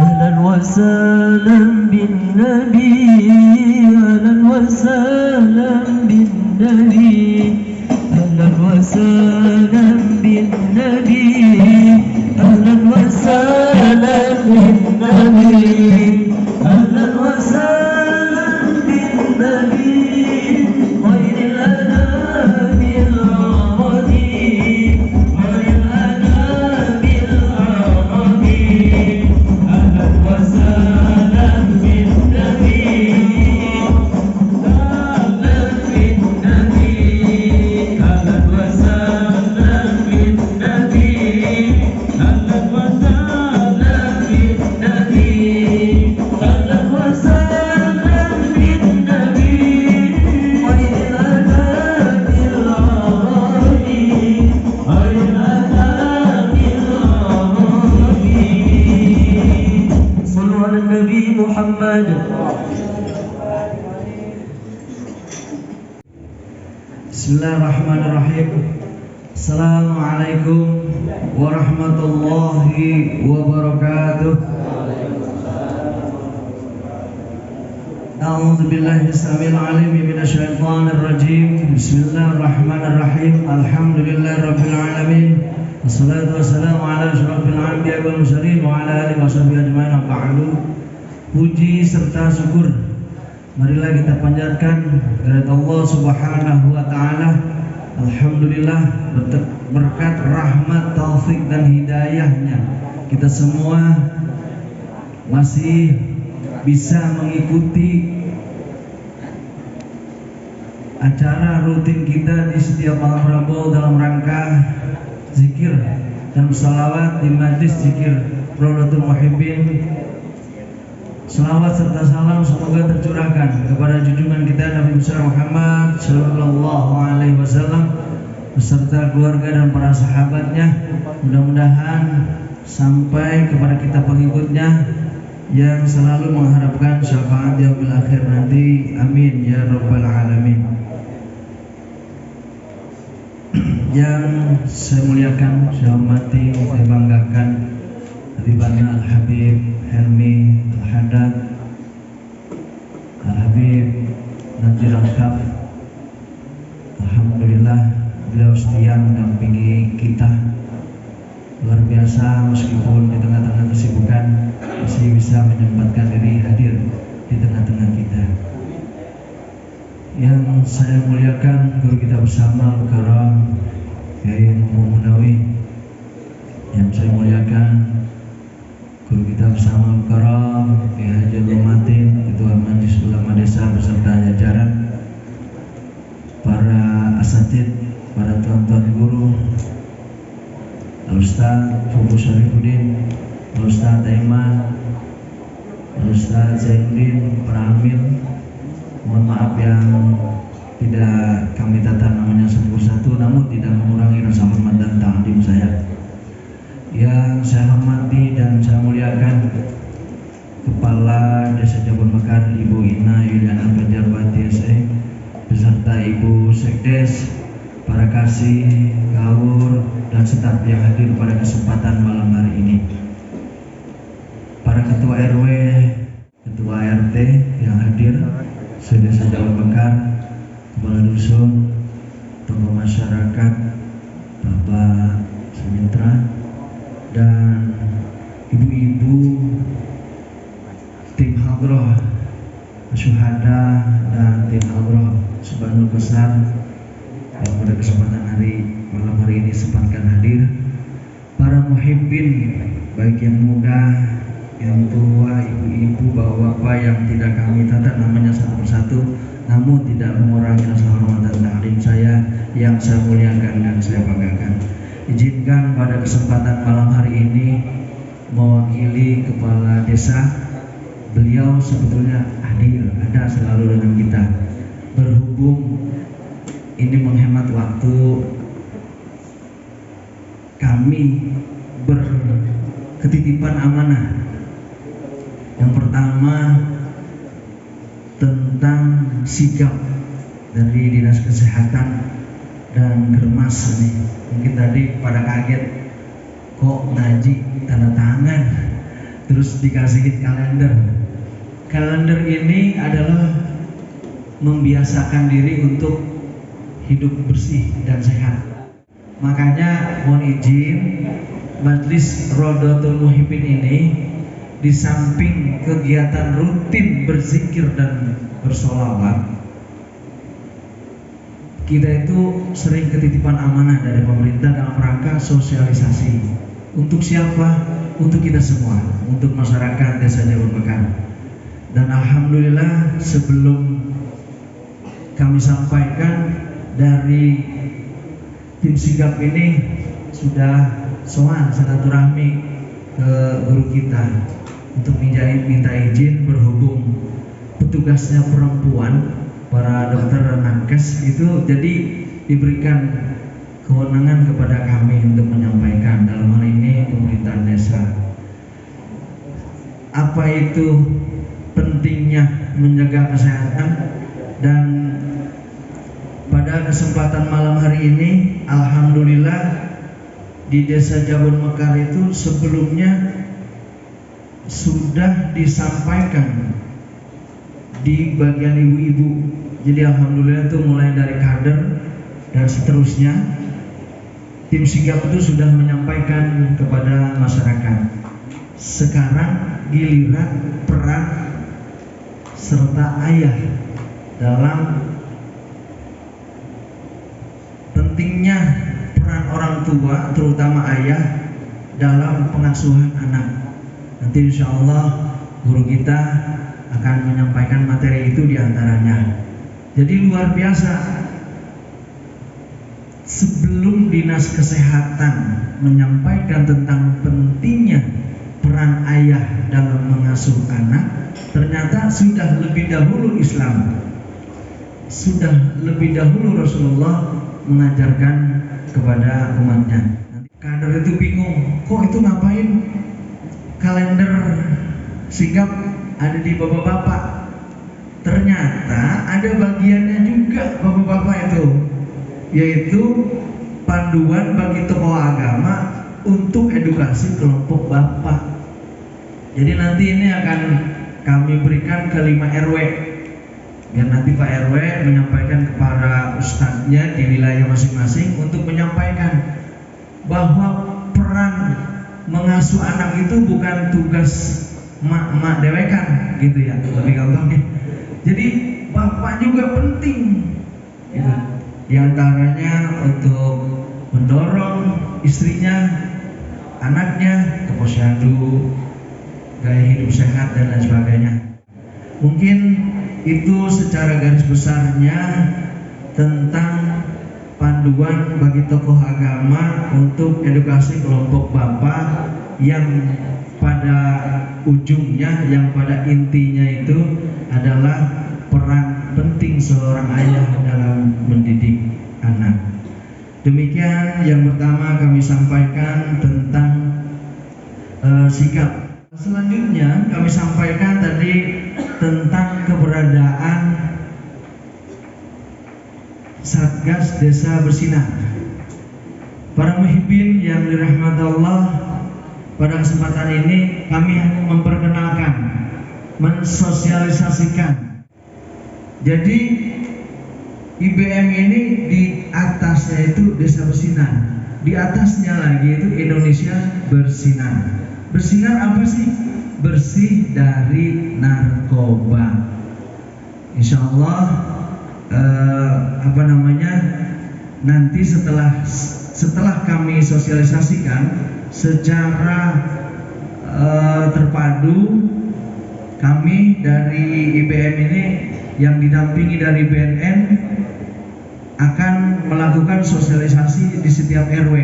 أهلا وسهلا بالنبي أهلا وسهلا بالنبي أهلا وسهلا بالنبي أهلا وسهلا بالنبي أهلا وسهلا بالنبي خير الأنام العربي خير الأنام العربي أهلا وسهلا بالنبي أهلا بالنبي أهلا وسهلا بالنبي أهلا وسهلا بالنبي أهلا وسهلا بالنبي خير الأنام العربي خير الأنام العربي صلوا على النبي محمد. Bismillahirrahmanirrahim. Assalamualaikum warahmatullahi wabarakatuh. A'udzu billahi samil alim minasyaitonir rajim. Bismillahirrahmanirrahim. Alhamdulillahirabbil alamin. Wassalatu wassalamu ala asyrofil anbiya'i wal mursalin wa ala alihi washabihi ajmain. Ba'du. Puji serta syukur marilah kita panjatkan kepada Allah Subhanahu wa taala. Alhamdulillah berkat rahmat, taufik dan hidayahnya kita semua masih bisa mengikuti acara rutin kita di setiap malam Rabu dalam rangka zikir dan sholawat di majlis zikir Rawdatul Muhibbin. Selawat serta salam semoga tercurahkan kepada junjungan kita Nabi besar Muhammad Sallallahu Alaihi Wasallam beserta keluarga dan para sahabatnya. Mudah-mudahan sampai kepada kita pengikutnya yang selalu mengharapkan syafaat yaumil akhir nanti. Amin ya rabbal alamin. Yang saya muliakan, saya hormati, saya banggakan Habibana Al-Habib Helmi Al-Haddad Al-Habib Najir Al-Kaf. Alhamdulillah beliau setia mendampingi kita luar biasa, meskipun di tengah-tengah kesibukan masih bisa menyempatkan diri hadir di tengah-tengah kita. Yang saya muliakan guru kita bersama Al-Karam Kiai Muhammad Munawi. Yang saya muliakan guru kita bersama Al-Karam Kiai Haji Abdul Matin, Ketua Majelis Ulama Desa beserta jajaran, para asatid, para tuan-tuan guru, Al-Ustaz Fubu Syarifuddin, Al-Ustaz Aiman, Al-Ustaz Zainuddin, para amil. Mohon maaf yang tidak kami tata namanya satu-satu, namun tidak mengurangi rasa hormat dan takdim saya. Yang saya hormati dan saya muliakan Kepala Desa Jabon Mekar Ibu Ina Yuliana Banjarbati SE beserta Ibu Sekdes, para kasih, gaur, dan staf yang hadir pada kesempatan malam hari ini. Para ketua RW, ketua RT yang hadir, Desa Jabon Mekar, kepala dusun, tokoh masyarakat, Bapak Semitra, dan ibu-ibu tim hadroh syuhada dan tim hadroh Subhanul Besar yang pada kesempatan malam hari ini sempatkan hadir. Para muhibbin, baik yang muda, yang tua, ibu-ibu, bapak-bapak yang tidak kami tata namanya satu persatu, namun tidak mengurangi rasa hormat dan taklim saya yang saya muliakan dan saya banggakan. Izinkan pada kesempatan malam hari ini mewakili kepala desa, beliau sebetulnya hadir, ada selalu dengan kita. Berhubung ini menghemat waktu, kami berketitipan amanah. Yang pertama tentang sikap dari Dinas Kesehatan dan Germas ini. Mungkin tadi pada kaget kok ngaji tanda tangan, terus dikasihin kalender. Kalender ini adalah membiasakan diri untuk hidup bersih dan sehat. Makanya mohon izin, Majelis Rodotul Muhibbin ini di samping kegiatan rutin berzikir dan bersolawat, kita itu sering ketitipan amanah dari pemerintah dalam rangka sosialisasi. Untuk siapa? Untuk kita semua, untuk masyarakat Desa Jabon Mekar. Dan alhamdulillah sebelum kami sampaikan, dari tim sigap ini sudah sowan silaturahmi ke guru kita untuk minta izin, berhubung petugasnya perempuan, para dokter nakes itu, jadi diberikan kewenangan kepada kami untuk menyampaikan, dalam hal ini pemerintah desa, apa itu pentingnya menjaga kesehatan. Dan pada kesempatan malam hari ini, alhamdulillah di Desa Jabon Mekar itu sebelumnya sudah disampaikan di bagian ibu-ibu. Jadi alhamdulillah itu mulai dari kader dan seterusnya, tim sigap itu sudah menyampaikan kepada masyarakat. Sekarang giliran peran serta ayah dalam pentingnya peran orang tua, terutama ayah dalam pengasuhan anak. Nanti insya Allah guru kita akan menyampaikan materi itu diantaranya. Jadi luar biasa, sebelum dinas kesehatan menyampaikan tentang pentingnya peran ayah dalam mengasuh anak, ternyata sudah lebih dahulu Islam, sudah lebih dahulu Rasulullah mengajarkan kepada umatnya. Kader itu bingung, kok itu ngapain kalender sigap ada di bapak-bapak? Ternyata ada bagiannya juga bapak-bapak itu, yaitu panduan bagi tokoh agama untuk edukasi kelompok bapak. Jadi nanti ini akan kami berikan ke 5 RW, biar nanti Pak RW menyampaikan kepada ustadznya di wilayah masing-masing untuk menyampaikan bahwa peran mengasuh anak itu bukan tugas mak-mak dewekan gitu ya, lebih gampangnya. Jadi bapak juga penting gitu. Di antaranya untuk mendorong istrinya, anaknya ke posyandu, gaya hidup sehat dan lain sebagainya. Mungkin itu secara garis besarnya tentang panduan bagi tokoh agama untuk edukasi kelompok bapak, yang pada ujungnya, yang pada intinya itu adalah peran penting seorang ayah dalam mendidik anak. Demikian yang pertama kami sampaikan tentang sikap. Selanjutnya kami sampaikan tadi tentang keberadaan Satgas Desa Bersinar. Para muhibbin yang dirahmati Allah, pada kesempatan ini kami memperkenalkan, mensosialisasikan. Jadi IBM ini di atasnya itu Desa Bersinar, di atasnya lagi itu Indonesia Bersinar. Bersinar apa sih? Bersih dari narkoba. Insya Allah nanti setelah kami sosialisasikan secara terpadu, kami dari IBM ini yang didampingi dari BNN akan melakukan sosialisasi di setiap RW.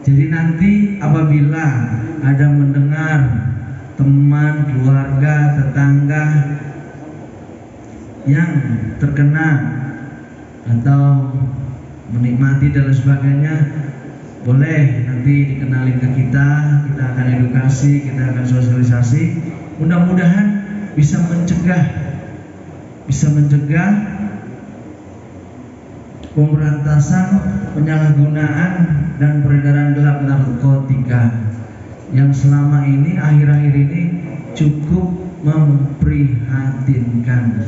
Jadi nanti apabila ada mendengar teman, keluarga, tetangga yang terkena atau menikmati dan sebagainya, boleh nanti dikenalin ke kita akan edukasi, kita akan sosialisasi. Mudah-mudahan bisa mencegah pemberantasan penyalahgunaan dan peredaran gelap narkotika. yang selama ini akhir-akhir ini cukup memprihatinkan.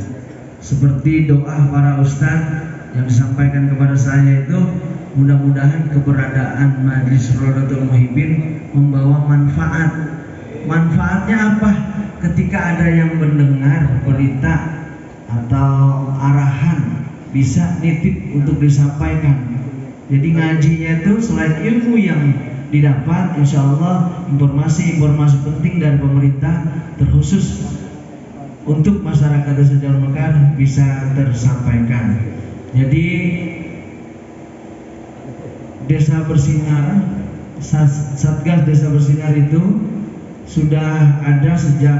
Seperti doa para ustadz yang disampaikan kepada saya itu, mudah-mudahan keberadaan Majelis Rodatul Muhibbin membawa manfaat. Manfaatnya apa? Ketika ada yang mendengar berita atau arahan, bisa nitip untuk disampaikan. Jadi ngajinya itu selain ilmu yang didapat, insya Allah informasi-informasi penting dari pemerintah terkhusus untuk masyarakat Desa Jabal Mekar bisa tersampaikan. Jadi Desa Bersinar, Satgas Desa Bersinar itu sudah ada sejak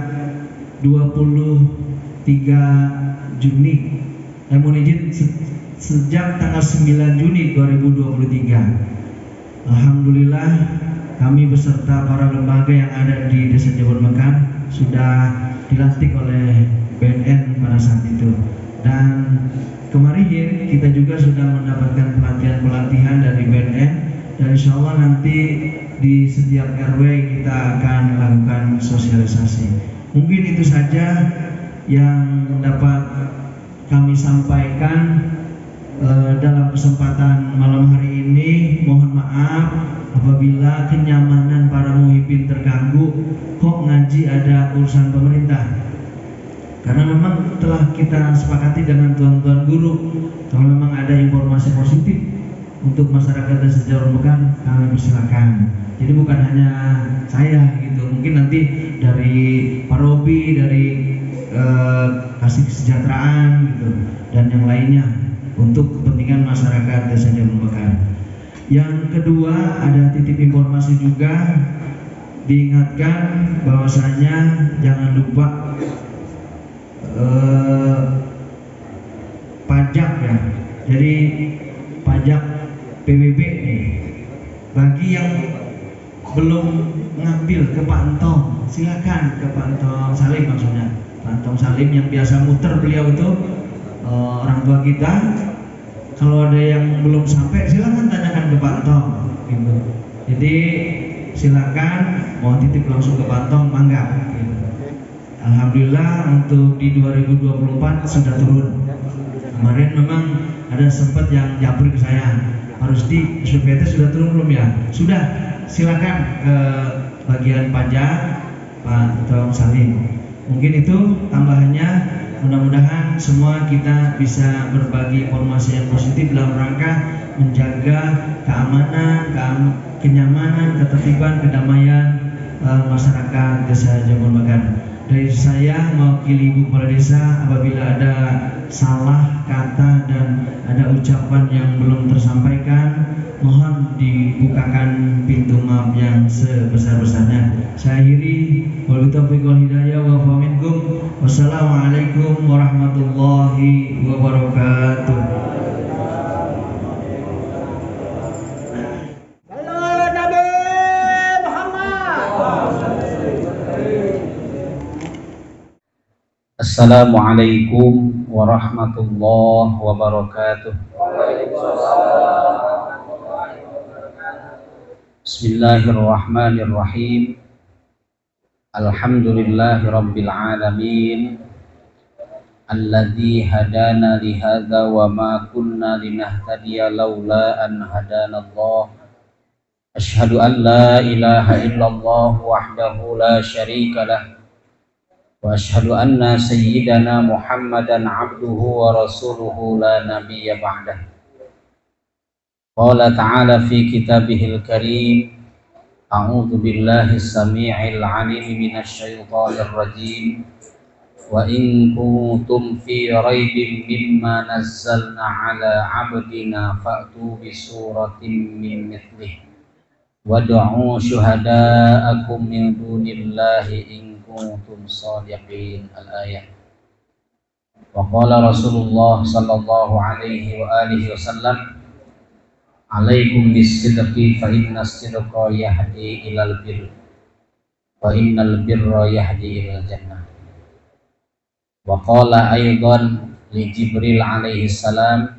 23 Juni. Mohon izin, sejak tanggal 9 Juni 2023. Alhamdulillah kami beserta para lembaga yang ada di Desa Jabal Mekar sudah dilantik oleh BNN pada saat itu. Dan kemarin kita juga sudah mendapatkan pelatihan dari BNN, dan insya Allah nanti di setiap RW kita akan melakukan sosialisasi. Mungkin itu saja yang dapat kami sampaikan dalam kesempatan malam hari ini. Mohon maaf apabila kenyamanan para muhibbin terganggu. Kok ngaji ada urusan pemerintah? Karena memang telah kita sepakati dengan tuan-tuan guru, kalau memang ada informasi positif untuk masyarakat Desa Jabal Mekar, kami persilakan. Jadi bukan hanya saya gitu, mungkin nanti dari Pak Robi, dari kasih kesejahteraan gitu, dan yang lainnya untuk kepentingan masyarakat Desa Jabal Mekar. Yang kedua, ada titip informasi juga, diingatkan bahwasanya jangan lupa pajak ya. Jadi pajak PBB nih, bagi yang belum ngambil ke Pak Entong, silakan ke Pak Entong Salim, maksudnya Pak Entong Salim yang biasa muter beliau itu, orang tua kita. Kalau ada yang belum sampai, silakan tanyakan ke Pak Entong gitu. Jadi silakan mau titip langsung ke Pak Entong, mangga gitu. Alhamdulillah untuk di 2024 sudah turun. Kemarin memang ada sempat yang japri ke saya, harus di SPT sudah turun belum ya? Sudah, silakan ke bagian pajak Pak Tong Salim. Mungkin itu tambahannya. Mudah-mudahan semua kita bisa berbagi informasi yang positif dalam rangka menjaga keamanan, kenyamanan, ketertiban, kedamaian masyarakat Desa Jabal Mekar. Dari saya mewakili Ibu Kepala Desa, apabila ada salah kata dan ada ucapan yang belum tersampaikan, mohon dibukakan pintu maaf yang sebesar-besarnya. Saya akhiri, wabillahi taufiq wal hidayah wa fa minkum. Wassalamualaikum warahmatullahi wabarakatuh. Assalamualaikum warahmatullahi wabarakatuh. Bismillahirrahmanirrahim. Alhamdulillahi rabbil alamin, alladzi hadana li hadza wa ma kunna linahtadiya laula an hadanallah. Asyhadu an la ilaha illallah wahdahu la syarika lah, wa asyhadu anna sayyidana Muhammadan abduhu wa rasuluhu la nabiyya ba'dah. Qala ta'ala fi kitabihil karim, a'udzu billahi as-sami'il 'alim minasy syaithanir rajim, wa in kuntum fi raibin mimma nazzalna 'ala 'abdina fa'tu bi suratin min mithlihi wad'u syuhada'akum min dunillahi in kuntum shadiqin. Al-ayat. Wa qala Rasulullah sallallahu alaihi wa alihi wasallam, alaikum bis-sidqi fa inna as-sidqa yahdi ilal birr wa innal birra yahdi ilal jannah. Wa qala aidan li Jibril alaihi salam,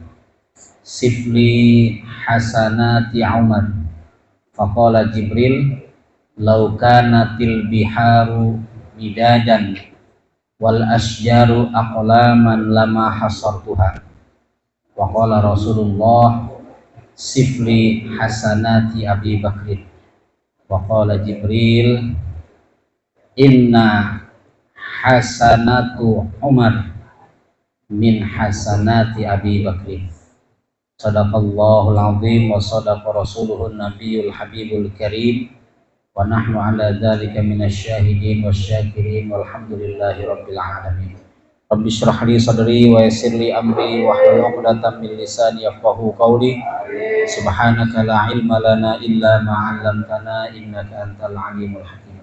sifli hasanati Umar. Faqala Jibril, law kanatil biharu midadan wal asjaru aqlaman lama hasartuha. Wa qala Rasulullah sifli hasanati Abi Bakrin. Wa qala Jibril inna hasanatu Umar min hasanati Abi Bakrin. Sadaqallahul azim wa sadaqa rasuluhun nabiyul habibul karim wa nahnu ala dzalika minasyahidin wasyakirin walhamdulillahi rabbil alamin. Rabbi shrah li sadri wa yassir li amri wa hlul 'uqdatam min lisani yafqahu qawli. Subhanaka la ilma lana illa ma 'allamtana innaka antal alimul hakim.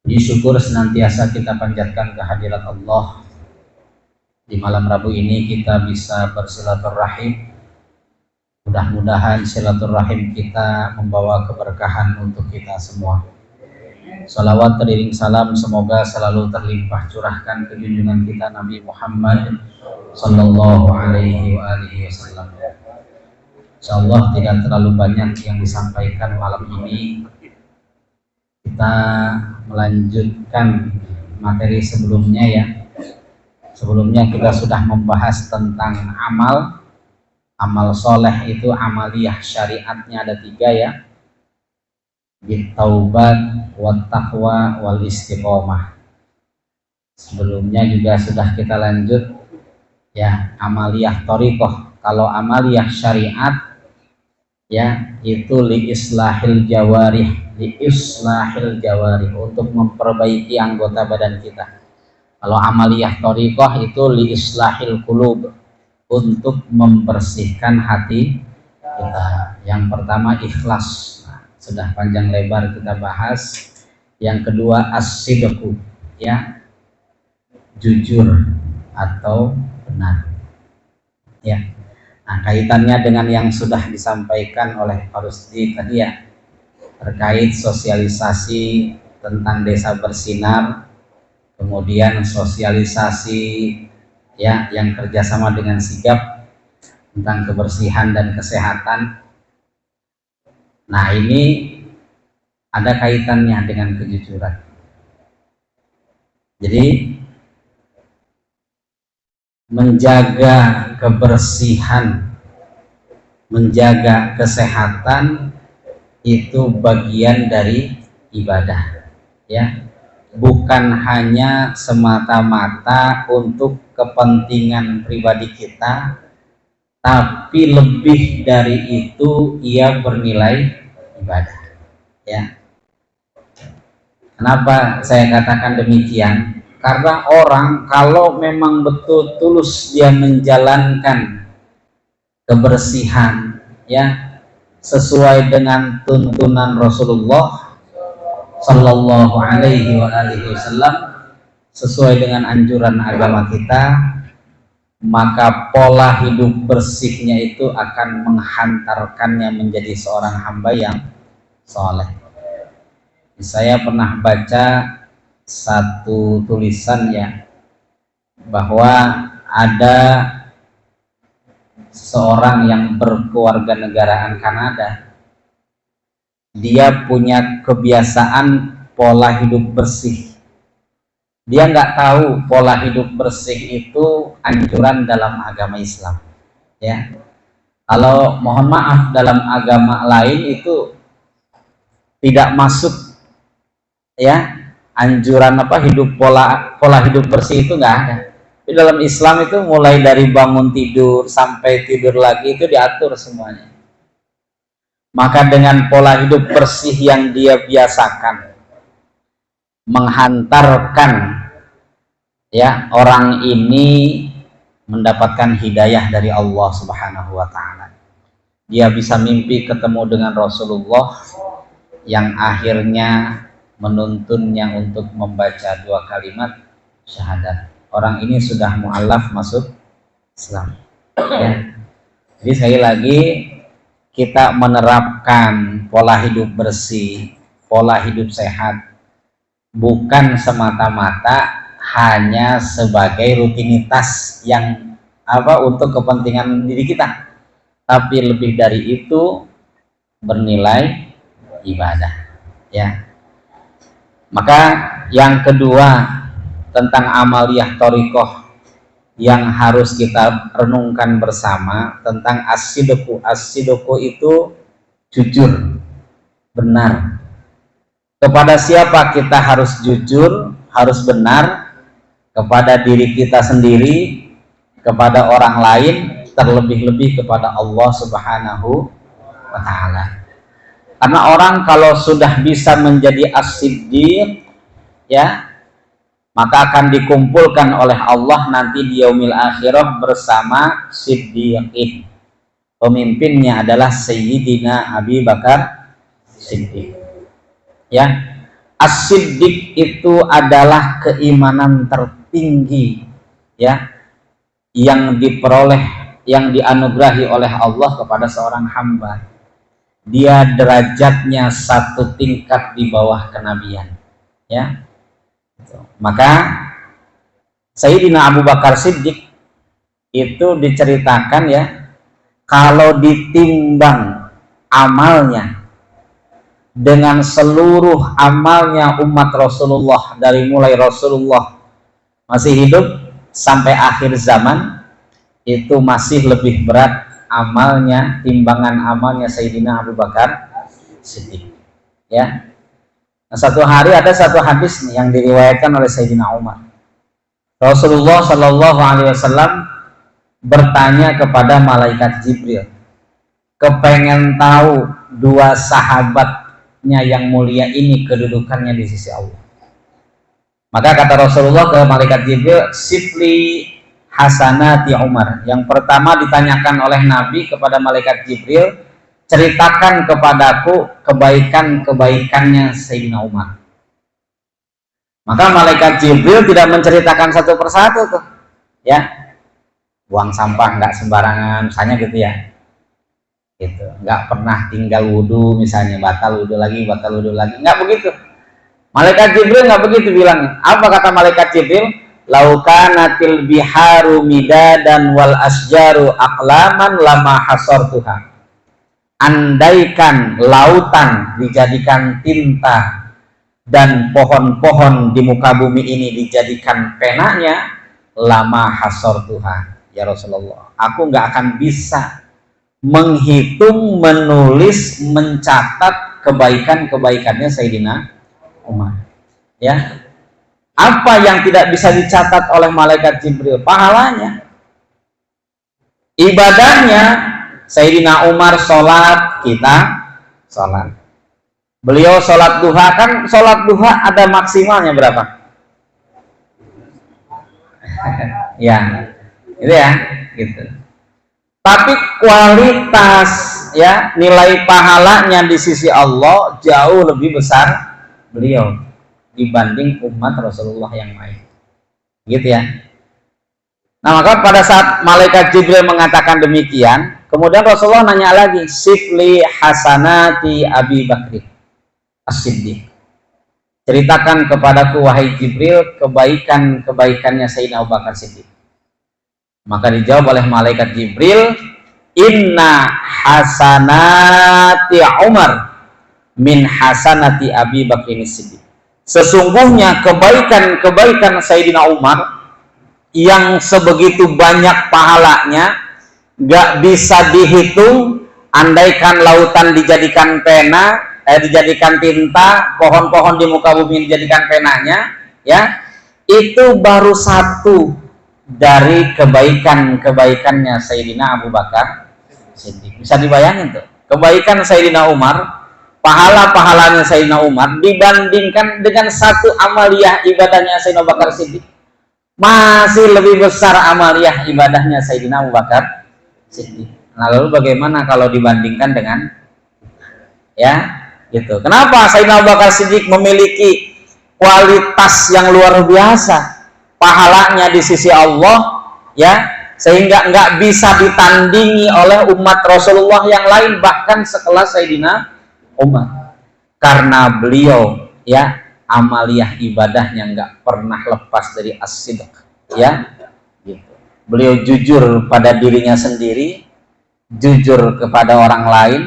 Puji syukur senantiasa kita panjatkan kehadirat Allah. Di malam Rabu ini kita bisa bersilaturahim. Mudah-mudahan silaturahim kita membawa keberkahan untuk kita semua. Salawat teriring salam semoga selalu terlimpah curahkan ke junjungan kita Nabi Muhammad sallallahu alaihi wa alihi wasallam. Insyaallah tidak terlalu banyak yang disampaikan malam ini. Kita melanjutkan materi sebelumnya ya. Sebelumnya kita sudah membahas tentang amal. Amal soleh itu amaliyah syariatnya ada 3 ya. Taubat, wat taqwa, wal istiqomah. Sebelumnya juga sudah kita lanjut ya amaliyah thariqah. Kalau amaliyah syariat ya itu li islahil jawarih, untuk memperbaiki anggota badan kita. Kalau amaliyah thariqah itu li islahil qulub, untuk membersihkan hati kita. Yang pertama ikhlas, sudah panjang lebar kita bahas. Yang kedua as-sidqu, ya jujur atau benar ya. Nah, kaitannya dengan yang sudah disampaikan oleh Pak Rusdi tadi ya, terkait sosialisasi tentang desa bersinar, kemudian sosialisasi ya yang kerjasama dengan sigap tentang kebersihan dan kesehatan. Nah, ini ada kaitannya dengan kejujuran. Jadi menjaga kebersihan, menjaga kesehatan itu bagian dari ibadah ya. Bukan hanya semata-mata untuk kepentingan pribadi kita, tapi lebih dari itu ia bernilai ibadah ya. Kenapa saya katakan demikian? Karena orang kalau memang betul tulus dia menjalankan kebersihan ya sesuai dengan tuntunan Rasulullah sallallahu alaihi wa alihi wasallam, sesuai dengan anjuran agama kita, maka pola hidup bersihnya itu akan menghantarkannya menjadi seorang hamba yang soleh. Saya pernah baca satu tulisan ya, bahwa ada seorang yang berkewarganegaraan Kanada. Dia punya kebiasaan pola hidup bersih. Dia nggak tahu pola hidup bersih itu anjuran dalam agama Islam ya. Kalau mohon maaf dalam agama lain itu tidak masuk ya, anjuran hidup pola hidup bersih itu nggak ada. Tapi dalam Islam itu mulai dari bangun tidur sampai tidur lagi itu diatur semuanya. Maka dengan pola hidup bersih yang dia biasakan, menghantarkan ya orang ini mendapatkan hidayah dari Allah Subhanahu wa taala. Dia bisa mimpi ketemu dengan Rasulullah yang akhirnya menuntunnya untuk membaca 2 kalimat syahadat. Orang ini sudah mu'allaf masuk Islam ya. Jadi sekali lagi kita menerapkan pola hidup bersih, pola hidup sehat, bukan semata-mata hanya sebagai rutinitas yang untuk kepentingan diri kita, tapi lebih dari itu bernilai ibadah, ya. Maka yang kedua tentang amaliyah thariqah yang harus kita renungkan bersama tentang as-sidqu. As-sidqu itu jujur, benar. Kepada siapa kita harus jujur, harus benar? Kepada diri kita sendiri, kepada orang lain, terlebih-lebih kepada Allah Subhanahu wa Ta'ala. Karena orang kalau sudah bisa menjadi as-siddiq, ya, maka akan dikumpulkan oleh Allah nanti di yaumil akhirah bersama siddiqin. Pemimpinnya adalah Sayyidina Abi Bakar Siddiq. Ya, as-siddiq itu adalah keimanan tertinggi, ya, yang diperoleh, yang dianugerahi oleh Allah kepada seorang hamba. Dia derajatnya satu tingkat di bawah kenabian, ya. Maka Sayyidina Abu Bakar Siddiq itu diceritakan, ya, kalau ditimbang amalnya dengan seluruh amalnya umat Rasulullah dari mulai Rasulullah masih hidup sampai akhir zaman, itu masih lebih berat amalnya, timbangan amalnya Sayyidina Abu Bakar Siddiq, ya. Nah, satu hari ada satu hadis nih yang diriwayatkan oleh Sayyidina Umar. Rasulullah Shallallahu Alaihi Wasallam bertanya kepada malaikat Jibril, kepengen tahu dua sahabatnya yang mulia ini kedudukannya di sisi Allah. Maka kata Rasulullah ke malaikat Jibril, sifli hasanati Umar. Yang pertama ditanyakan oleh Nabi kepada malaikat Jibril, ceritakan kepadaku kebaikan-kebaikannya Sayyidina Umar. Maka malaikat Jibril tidak menceritakan satu persatu tuh, ya. Buang sampah nggak sembarangan, misalnya gitu, ya. Gitu. Nggak pernah tinggal wudhu, misalnya batal wudhu lagi, nggak begitu. Malaikat Jibril nggak begitu bilangnya. Apa kata malaikat Jibril? Laukanatil biharu midadan wal asjaru aqlaman lama hasartuha. Andaikan lautan dijadikan tinta dan pohon-pohon di muka bumi ini dijadikan penanya, lama hasartuha. Ya Rasulullah, aku nggak akan bisa menghitung, menulis, mencatat kebaikan-kebaikannya Sayyidina Umar, ya. Apa yang tidak bisa dicatat oleh malaikat Jibril? Pahalanya, ibadahnya. Sayyidina Umar sholat, kita sholat. Beliau sholat duha, kan sholat duha ada maksimalnya berapa? Ya, itu, ya, gitu. Tapi kualitas, ya, nilai pahalanya di sisi Allah jauh lebih besar beliau dibanding umat Rasulullah yang lain, gitu, ya. Nah, maka pada saat malaikat Jibril mengatakan demikian, kemudian Rasulullah nanya lagi, sifli hasanati Abi Bakri As-Siddiq. Ceritakan kepadaku wahai Jibril kebaikan-kebaikannya Sayyidina Abu Bakar Siddiq. Maka dijawab oleh malaikat Jibril, inna hasanati Umar min hasanati Abi Bakri As-Siddiq. Sesungguhnya kebaikan-kebaikan Sayyidina Umar yang sebegitu banyak pahalanya, gak bisa dihitung. Andaikan lautan dijadikan pena, dijadikan tinta, pohon-pohon di muka bumi dijadikan penanya, ya, itu baru satu dari kebaikan-kebaikannya Sayyidina Abu Bakar Siddiq. Bisa dibayangin tuh, kebaikan Sayyidina Umar, pahala-pahalanya Sayyidina Umar dibandingkan dengan satu amaliyah ibadahnya Sayyidina Abu Bakar Siddiq, masih lebih besar amaliyah ibadahnya Sayyidina Abu Bakar Siddiq. Nah, lalu bagaimana kalau dibandingkan dengan, ya, gitu. Kenapa Sayyidina Abu Bakar Siddiq memiliki kualitas yang luar biasa, pahalanya di sisi Allah, ya, sehingga nggak bisa ditandingi oleh umat Rasulullah yang lain, bahkan sekelas Sayyidina Umar, karena beliau, ya, amaliyah ibadahnya nggak pernah lepas dari as-sidq, ya, gitu. Beliau jujur pada dirinya sendiri, jujur kepada orang lain,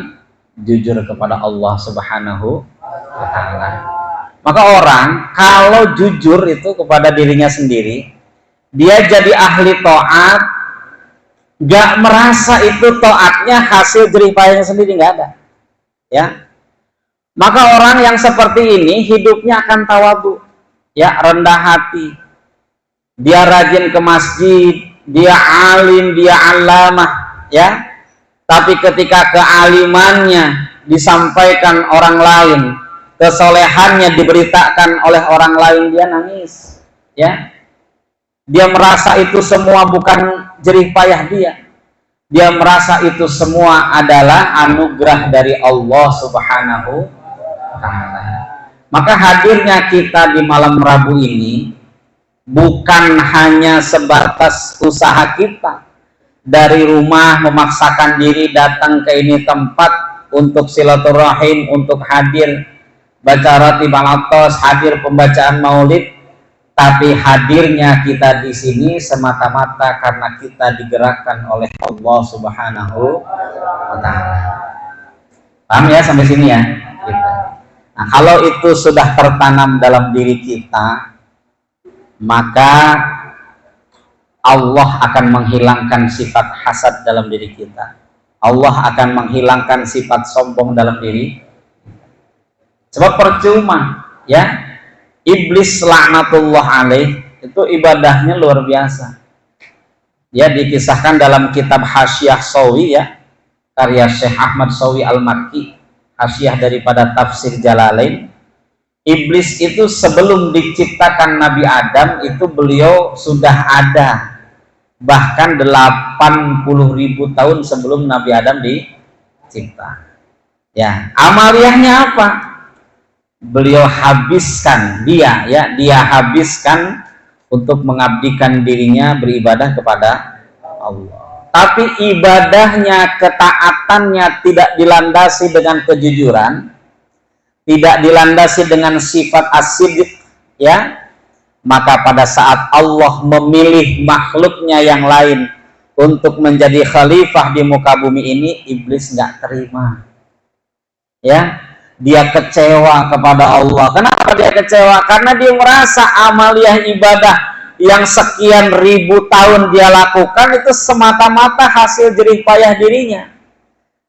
jujur kepada Allah Subhanahu wa Ta'ala. Maka orang kalau jujur itu kepada dirinya sendiri, dia jadi ahli taat, gak merasa itu taatnya hasil jerih payahnya sendiri, gak ada. Ya, maka orang yang seperti ini hidupnya akan tawadhu, ya, rendah hati. Dia rajin ke masjid, dia alim, dia alamah, ya. Tapi ketika kealimannya disampaikan orang lain, kesolehannya diberitakan oleh orang lain, dia nangis, ya. Dia merasa itu semua bukan jerih payah dia. Dia merasa itu semua adalah anugerah dari Allah Subhanahu wa Ta'ala. Maka hadirnya kita di malam Rabu ini bukan hanya sebatas usaha kita dari rumah memaksakan diri datang ke ini tempat untuk silaturahim, untuk hadir baca ratib al-atos, hadir pembacaan maulid, tapi hadirnya kita di sini semata-mata karena kita digerakkan oleh Allah Subhanahu wa Ta'ala. Paham ya sampai sini ya? Gitu. Nah, kalau itu sudah tertanam dalam diri kita, maka Allah akan menghilangkan sifat hasad dalam diri kita. Allah akan menghilangkan sifat sombong dalam diri. Sebab percuma, ya. Iblis laknatullah alaih itu ibadahnya luar biasa. Ya, dikisahkan dalam kitab Hasyiah Shawi, ya, karya Syekh Ahmad Shawi Al-Makki, hasyiah daripada tafsir Jalalain. Iblis itu sebelum diciptakan Nabi Adam itu beliau sudah ada, bahkan 80.000 tahun sebelum Nabi Adam dicipta. Ya, amaliyahnya apa? Beliau habiskan, dia habiskan untuk mengabdikan dirinya beribadah kepada Allah. Tapi ibadahnya, ketaatannya tidak dilandasi dengan kejujuran, tidak dilandasi dengan sifat as-sidq, ya. Maka pada saat Allah memilih makhluknya yang lain untuk menjadi khalifah di muka bumi ini, iblis nggak terima, ya. Dia kecewa kepada Allah. Kenapa dia kecewa? Karena dia merasa amaliyah ibadah yang sekian ribu tahun dia lakukan itu semata-mata hasil jerih payah dirinya.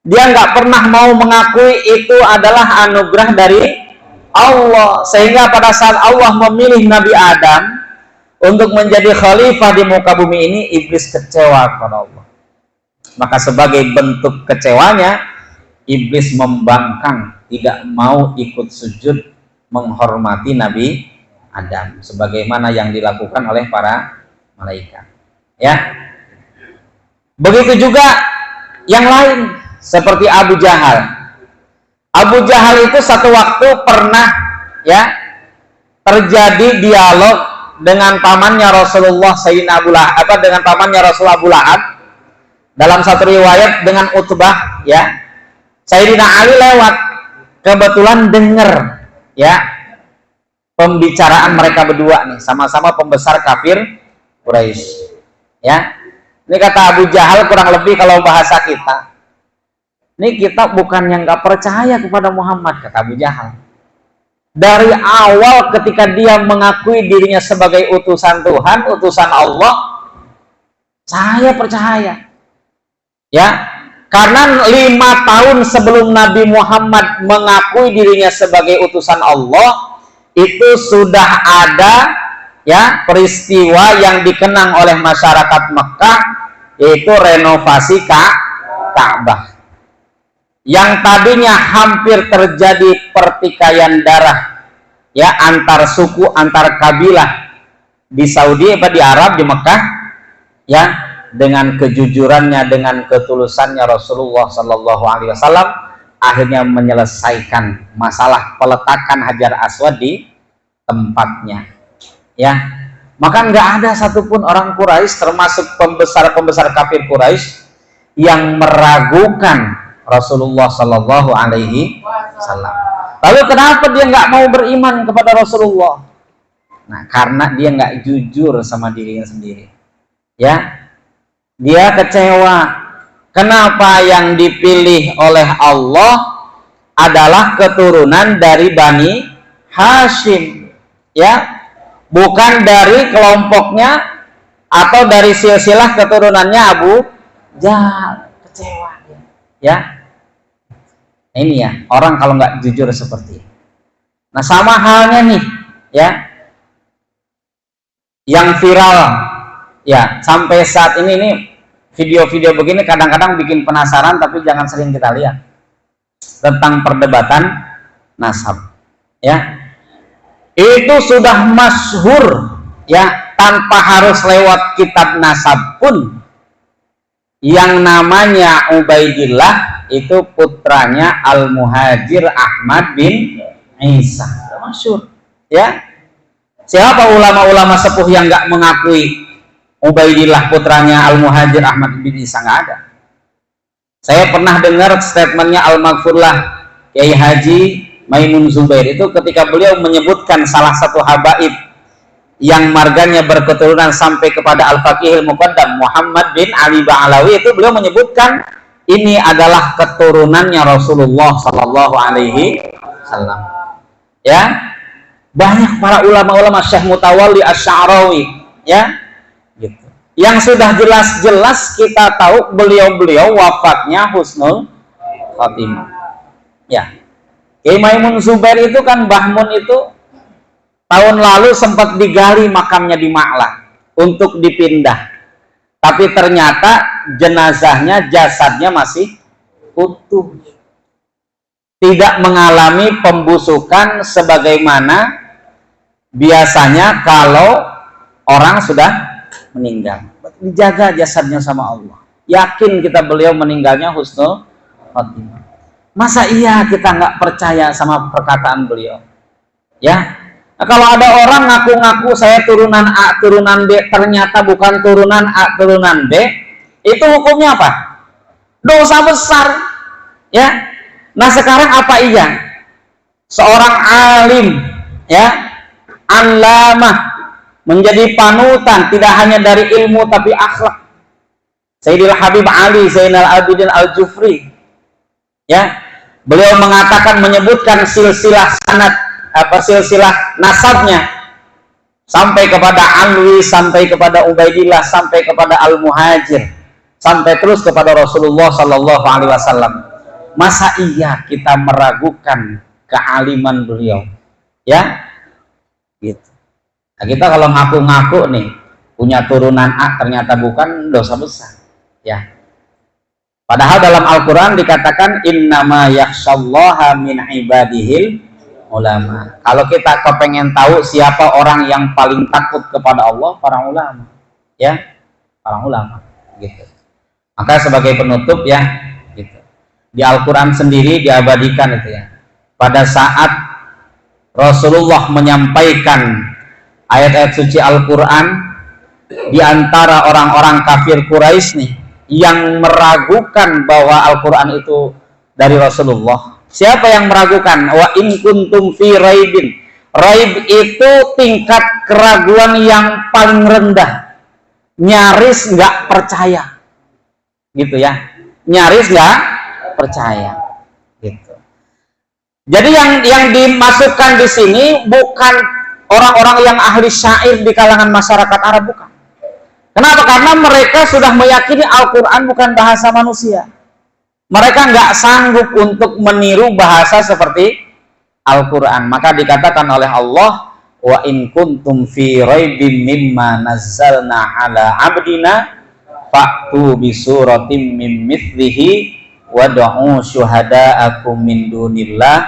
Dia nggak pernah mau mengakui itu adalah anugerah dari Allah. Sehingga pada saat Allah memilih Nabi Adam untuk menjadi khalifah di muka bumi ini, iblis kecewa kepada Allah. Maka sebagai bentuk kecewanya, iblis membangkang, tidak mau ikut sujud menghormati Nabi Adam sebagaimana yang dilakukan oleh para malaikat, ya. Begitu juga yang lain seperti Abu Jahal. Abu Jahal itu satu waktu pernah, ya, terjadi dialog dengan pamannya Rasulullah Sayyidina Abu Lahab, dengan pamannya Rasulullah Abu Lahab. Dalam satu riwayat dengan Utbah, ya, Sayyidina Ali lewat, kebetulan dengar, ya, pembicaraan mereka berdua nih, sama-sama pembesar kafir Quraisy, ya. Ini kata Abu Jahal kurang lebih kalau bahasa kita, ini kita bukan yang nggak percaya kepada Muhammad, kata Abu Jahal. Dari awal ketika dia mengakui dirinya sebagai utusan Tuhan, utusan Allah, saya percaya, ya. Karena 5 tahun sebelum Nabi Muhammad mengakui dirinya sebagai utusan Allah, itu sudah ada, ya, peristiwa yang dikenang oleh masyarakat Mekah, yaitu renovasi Ka'bah. Yang tadinya hampir terjadi pertikaian darah, ya, antar suku, antar kabilah di Saudi, di Arab, di Mekah, ya. Dengan kejujurannya, dengan ketulusannya Rasulullah Shallallahu Alaihi Wasallam akhirnya menyelesaikan masalah peletakan Hajar Aswad di tempatnya, ya. Maka nggak ada satupun orang Quraisy, termasuk pembesar-pembesar kafir Quraisy, yang meragukan Rasulullah Shallallahu Alaihi Wasallam. Lalu kenapa dia nggak mau beriman kepada Rasulullah? Nah, karena dia nggak jujur sama dirinya sendiri, ya. Dia kecewa. Kenapa yang dipilih oleh Allah adalah keturunan dari Bani Hashim, ya, bukan dari kelompoknya atau dari silsilah keturunannya Abu Jahal. Kecewa dia, ya. Nah, ini ya, orang kalau nggak jujur seperti ini. Nah, sama halnya nih, ya, yang viral, ya, sampai saat ini nih, video-video begini kadang-kadang bikin penasaran, tapi jangan sering kita lihat, tentang perdebatan nasab, ya. Itu sudah masyhur, ya, tanpa harus lewat kitab nasab pun, yang namanya Ubaidillah itu putranya Al-Muhajir Ahmad bin Isa. Masyhur, ya. Siapa ulama-ulama sepuh yang nggak mengakui Ubaidillah putranya Al-Muhajir Ahmad bin Isa? Nggak ada. Saya pernah dengar statementnya Al-Maghfurlah Kiai Haji Maimun Zubair itu ketika beliau menyebutkan salah satu habaib yang marganya berketurunan sampai kepada Al-Faqihil Muqaddam Muhammad bin Ali Ba'alawi, itu beliau menyebutkan ini adalah keturunannya Rasulullah Sallallahu Alaihi Wasallam, ya. Banyak para ulama-ulama, Syekh Mutawalli Asy-Sya'rawi, ya, gitu, yang sudah jelas-jelas kita tahu beliau-beliau wafatnya husnul khatimah, ya. Kiai Maimun Zubair itu kan Mbah Mun itu tahun lalu sempat digali makamnya di Ma'lah untuk dipindah, tapi ternyata jenazahnya, jasadnya masih utuh, tidak mengalami pembusukan sebagaimana biasanya kalau orang sudah meninggal. Dijaga jasadnya sama Allah. Yakin kita beliau meninggalnya husnul khatimah. Masa iya kita nggak percaya sama perkataan beliau, ya? Nah, kalau ada orang ngaku-ngaku saya turunan A, turunan B, ternyata bukan turunan A, turunan B, itu hukumnya apa? Dosa besar, ya. Nah, sekarang apa iya? Seorang alim, ya, allamah, menjadi panutan tidak hanya dari ilmu tapi akhlak. Sayyidil Habib Ali Zainal Abidin Al-Jufri, ya, beliau mengatakan, menyebutkan silsilah sanad, silsilah nasabnya sampai kepada Alwi, sampai kepada Ubaidillah, sampai kepada Al-Muhajir, sampai terus kepada Rasulullah Sallallahu Alaihi Wasallam. Masa iya kita meragukan kealiman beliau, ya, gitu. Nah, kita kalau ngaku-ngaku nih punya turunan A ternyata bukan, dosa besar, ya. Padahal dalam Al-Quran dikatakan innama yakhsyallaha min ibadihil ulama. Kalau kita kepengen tahu siapa orang yang paling takut kepada Allah, para ulama, ya, para ulama, gitu. Maka sebagai penutup, ya, gitu, di Al-Quran sendiri diabadikan itu, ya, pada saat Rasulullah menyampaikan ayat-ayat suci Al-Quran, di antara orang-orang kafir Quraisy nih yang meragukan bahwa Al-Quran itu dari Rasulullah. Siapa yang meragukan? Wa in kuntum fi raibin. Raib itu tingkat keraguan yang paling rendah, nyaris nggak percaya, gitu, ya, nyaris nggak percaya, gitu. Jadi yang dimasukkan di sini bukan orang-orang yang ahli syair di kalangan masyarakat Arab, bukan. Kenapa? Karena mereka sudah meyakini Al-Quran bukan bahasa manusia. Mereka nggak sanggup untuk meniru bahasa seperti Al-Quran. Maka dikatakan oleh Allah, wa in kuntum fi raibim mimma nazzalna ala abdina fa'tu bi suratim min mithlihi wad'u syuhada'akum min dunillah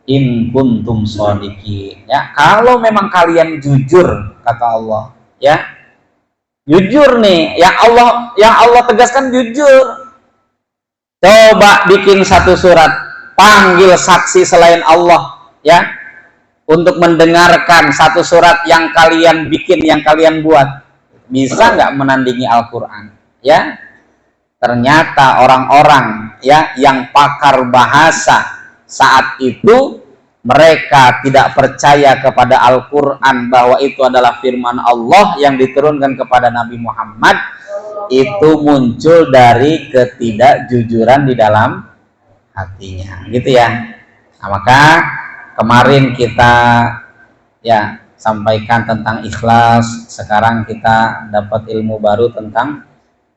in kuntum shodiqin. Ya, kalau memang kalian jujur, kata Allah, ya, jujur nih, yang Allah tegaskan jujur. Coba bikin satu surat, panggil saksi selain Allah, ya, untuk mendengarkan satu surat yang kalian bikin, yang kalian buat, bisa nggak menandingi Al-Quran, ya? Ternyata orang-orang, ya, yang pakar bahasa saat itu mereka tidak percaya kepada Al-Quran bahwa itu adalah firman Allah yang diturunkan kepada Nabi Muhammad. Itu muncul dari ketidakjujuran di dalam hatinya, gitu ya. Nah, maka kemarin kita ya sampaikan tentang ikhlas, sekarang kita dapat ilmu baru tentang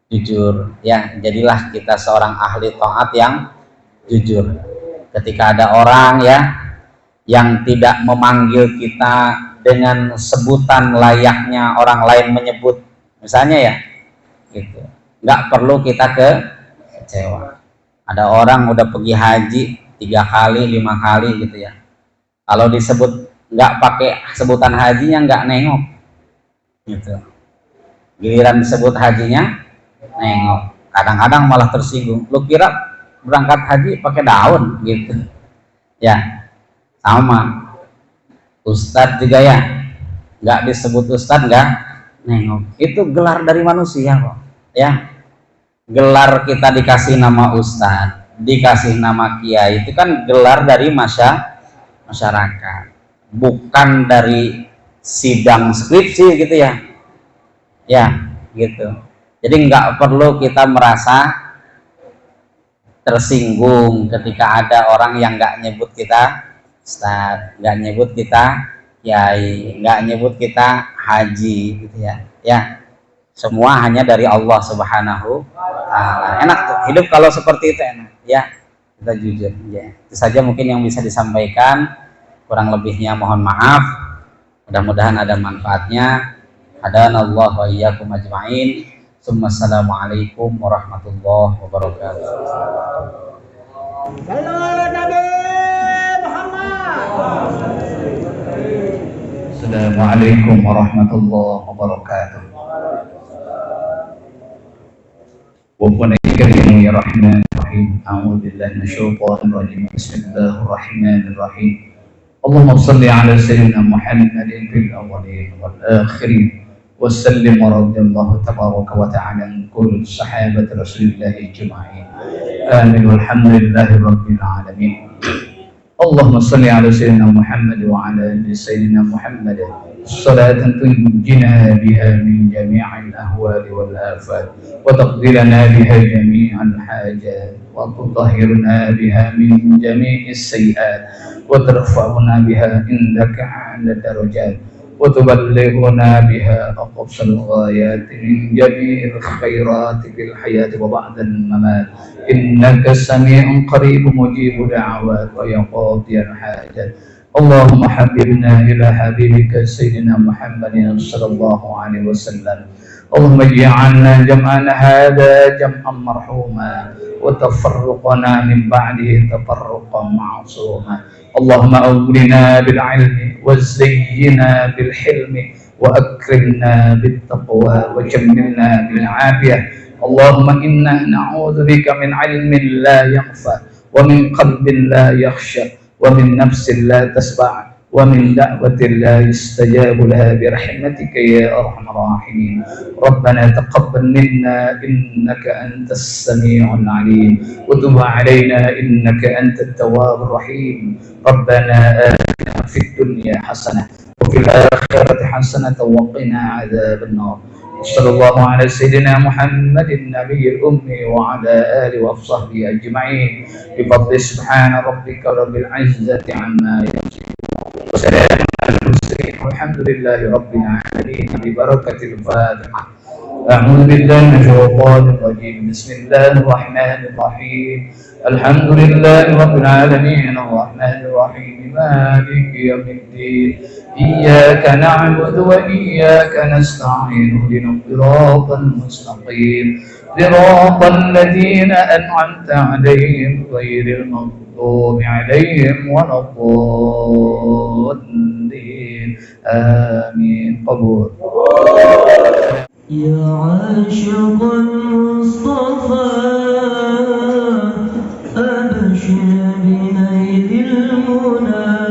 jujur ya. Jadilah kita seorang ahli taat yang jujur. Ketika ada orang ya yang tidak memanggil kita dengan sebutan layaknya orang lain menyebut, misalnya ya gitu, nggak perlu kita kecewa. Ada orang udah pergi haji 3 kali 5 kali gitu ya, kalau disebut nggak pakai sebutan hajinya nggak nengok gitu, giliran disebut hajinya nengok, kadang-kadang malah tersinggung. Lu kira berangkat haji pakai daun gitu ya. Sama ustadz juga ya, nggak disebut ustadz nggak nengok, itu gelar dari manusia kok ya. Gelar kita dikasih nama ustadz, dikasih nama kiai, itu kan gelar dari masyarakat, bukan dari sidang skripsi gitu ya gitu. Jadi nggak perlu kita merasa tersinggung ketika ada orang yang nggak nyebut kita ustadz, nggak nyebut kita kiai, nggak nyebut kita haji gitu ya. Semua hanya dari Allah Subhanahu wa Ta'ala. Enak tuh hidup kalau seperti itu, enak ya. Kita jujur ya. Itu saja mungkin yang bisa disampaikan, kurang lebihnya mohon maaf. Mudah-mudahan ada manfaatnya. Hadanallahu wa iyyakum ajma'in. Assalamualaikum warahmatullahi wabarakatuh. Assalamualaikum warahmatullahi wabarakatuh. Bismillahirrahmanirrahim. A'udzubillahi minasyaitonir rajim. Bismillahirrahmanirrahim. Allahumma shalli ala sayyidina Muhammadin fil awwalin wal akhirin wa sallim wa radiyallahu tabaraka wa ta'ala an kulli sahabati Rasulillah ajma'in. Amin walhamdulillahi rabbil alamin. Allahumma salli ala sayyidina Muhammad wa ala ali sayyidina Muhammad salatan tunjina biha min jami'il ahwali wal afat wa taqdirana biha jami'al hajat wa tutahhirna biha min jami'is sayyi'at wa tarfa'una biha indaka 'ala darajat wa tuballighuna biha aqsal ghayat min jami'il khairat fil hayati wa ba'da al-mamat. Innaka sami'un qaribun mujibud da'awat wa ya qadiyal hajat. Allahumma habibna ila habibika sayyidina Muhammadin sallallahu alaihi wasallam. Allahumma ij'alna jam'ana hadha jam'an marhuma wa tafarruqana min ba'dihi tafarruqan ma'suma. Allahumma awlina bil ilmi wa zayyina bil hilmi wa akrimna bit taqwa wa jammilna bil afiyah. Allahumma inna na'udzu bika min ilmin la yanfa wa min qalbin la yakhsha wa min nafsin la tasba' wa min da'watin la yustajabu laha bi rahmatika ya arhamar rahimin. Rabbana taqabbal minna innaka antas sami'ul 'alim wa tub 'alaina innaka antat tawwabur rahim. Rabbana atina fid dunya hasanah wa fil akhirati hasanah wa qina 'adzaban nar. Sallallahu ala sayyidina Muhammadin nabiyil ummi wa ala alihi wa sahbihi ajma'in. Bi fadli subhana rabbika rabbil izzati amma yasifun. Wa salamun alal mursalin walhamdulillahi rabbil alamin. Bi barakatil Fatihah. A'udzu billahi minasyaitonir rajim. Bismillahir rahmanir rahim. Alhamdulillahi rabbil alamin arrahmanir rahim maliki yaumiddin. إياك نعبد وإياك نستعين اهدنا الصراط المستقيم صراط الذين أنعمت عليهم غير المغضوب عليهم ولا الضالين آمين. قبول. يا عاشق المصطفى أبشر بنيل المنى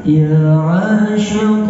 يا عاشق